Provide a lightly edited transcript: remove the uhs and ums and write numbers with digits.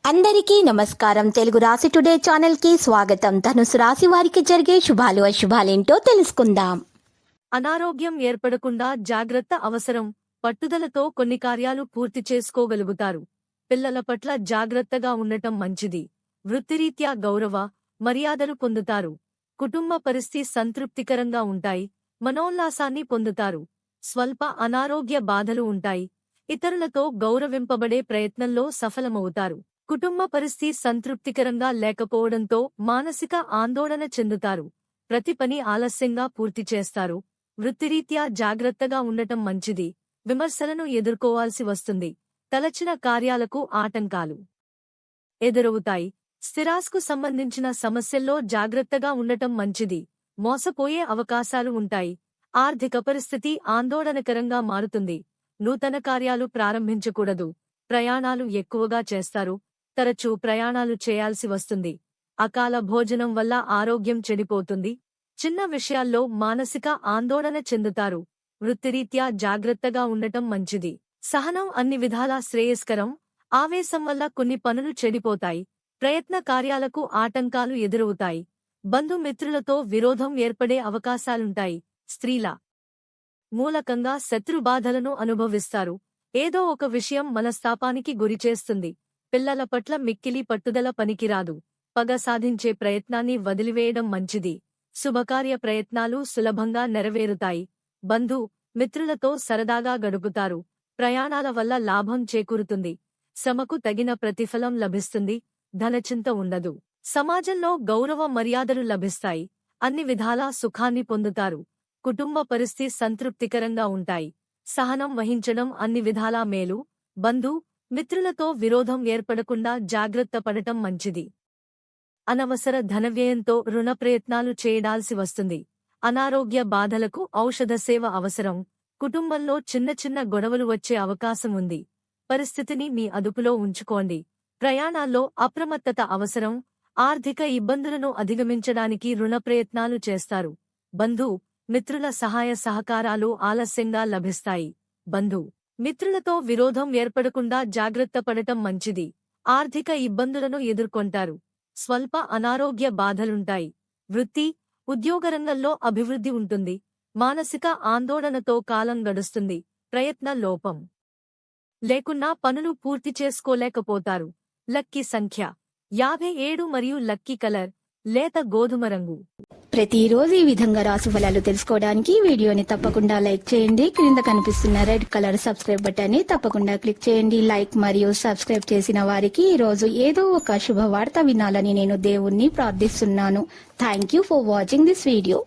అందరికీ నమస్కారం. తెలుగు రాశి టుడే ఛానల్ కి స్వాగతం. ధనుసు రాశి వారికి జరిగే శుభాలు అశుభాలేంటో తెలుసుకుందాం. అనారోగ్యం ఏర్పడకుండా జాగ్రత్త అవసరం. పట్టుదలతో కొన్ని కార్యాలు పూర్తి చేసుకోగలుగుతారు. పిల్లల పట్ల జాగ్రత్తగా ఉండటం మంచిది. వృత్తిరీత్యా గౌరవ మర్యాదలు పొందుతారు. కుటుంబ పరిస్థితి సంతృప్తికరంగా ఉంటాయి. మనోల్లాసాన్ని పొందుతారు. స్వల్ప అనారోగ్య బాధలు ఉంటాయి. ఇతరులతో గౌరవింపబడే ప్రయత్నంలో సఫలమవుతారు. కుటుంబ పరిస్థితి సంతృప్తికరంగా లేకపోవడంతో మానసిక ఆందోళన చెందుతారు. ప్రతి పని ఆలస్యంగా పూర్తి చేస్తారు. వృత్తిరీత్యా జాగ్రత్తగా ఉండటం మంచిది. విమర్శలను ఎదుర్కోవాల్సి వస్తుంది. తలచిన కార్యాలకు ఆటంకాలు ఎదురవుతాయి. స్థిరాస్తికు సంబంధించిన సమస్యల్లో జాగ్రత్తగా ఉండటం మంచిది. మోసపోయే అవకాశాలు ఉంటాయి. ఆర్థిక పరిస్థితి ఆందోళనకరంగా మారుతుంది. నూతన కార్యాలు ప్రారంభించకూడదు. ప్రయాణాలు ఎక్కువగా చేస్తారు. తరచూ ప్రయాణాలు చేయాల్సి వస్తుంది. అకాల భోజనం వల్ల ఆరోగ్యం చెడిపోతుంది. చిన్న విషయాల్లో మానసిక ఆందోళన చెందుతారు. వృత్తిరీత్యా జాగ్రత్తగా ఉండటం మంచిది. సహనం అన్ని విధాలా శ్రేయస్కరం. ఆవేశం వల్ల కొన్ని పనులు చెడిపోతాయి. ప్రయత్న కార్యాలకు ఆటంకాలు ఎదురవుతాయి. బంధుమిత్రులతో విరోధం ఏర్పడే అవకాశాలుంటాయి. స్త్రీల మూలకంగా శత్రుబాధలను అనుభవిస్తారు. ఏదో ఒక విషయం మనస్తాపానికి గురిచేస్తుంది. పిల్లల పట్ల మిక్కిలి పట్టుదల పనికిరాదు. పగ సాధించే ప్రయత్నాన్ని వదిలివేయడం మంచిది. శుభకార్య ప్రయత్నాలు సులభంగా నెరవేరుతాయి. బంధు మిత్రులతో సరదాగా గడుపుతారు. ప్రయాణాల వల్ల లాభం చేకూరుతుంది. శ్రమకు తగిన ప్రతిఫలం లభిస్తుంది. ధనచింత ఉండదు. సమాజంలో గౌరవ మర్యాదలు లభిస్తాయి. అన్ని విధాలా సుఖాన్ని పొందుతారు. కుటుంబ పరిస్థితి సంతృప్తికరంగా ఉంటాయి. సహనం వహించడం అన్ని విధాలా మేలు. బంధు మిత్రులతో విరోధం ఏర్పడకుండా జాగ్రత్త పడటం మంచిది. అనవసర ధనవ్యయంతో రుణ ప్రయత్నాలు చేయాల్సి వస్తుంది. అనారోగ్య బాధలకు ఔషధ సేవ అవసరం. కుటుంబంలో చిన్న చిన్న గొడవలు వచ్చే అవకాశం ఉంది. పరిస్థితిని మీ అదుపులో ఉంచుకోండి. ప్రయాణాల్లో అప్రమత్తత అవసరం. ఆర్థిక ఇబ్బందులను అధిగమించడానికి రుణ ప్రయత్నాలు చేస్తారు. బంధు మిత్రుల సహాయ సహకారాలు ఆలస్యంగా లభిస్తాయి. బంధు మిత్రులతో విరోధం ఏర్పడకుండా జాగ్రత్త పడటం మంచిది. ఆర్థిక ఇబ్బందులను ఎదుర్కొంటారు. స్వల్ప అనారోగ్య బాధలుంటాయి. వృత్తి ఉద్యోగరంగంలో అభివృద్ధి ఉంటుంది. మానసిక ఆందోళనతో కాలం గడుస్తుంది. ప్రయత్న లోపం లేకున్నా పనులు పూర్తి చేసుకోలేకపోతారు. లక్కీ సంఖ్య 57 మరియు లక్కీ కలర్ లేత గోధుమ రంగు. ప్రతిరోజు ఈ విధంగా రాశి ఫలాలు తెలుసుకోవడానికి వీడియోని తప్పకుండా లైక్ చేయండి. క్రింద కనిపిస్తున్న రెడ్ కలర్ సబ్స్క్రైబ్ బటన్ ని తప్పకుండా క్లిక్ చేయండి. లైక్ మరియు సబ్స్క్రైబ్ చేసిన వారికి ఈ రోజు ఏదో ఒక శుభవార్త వినాలని నేను దేవుణ్ణి ప్రార్థిస్తున్నాను. Thank you for watching this video.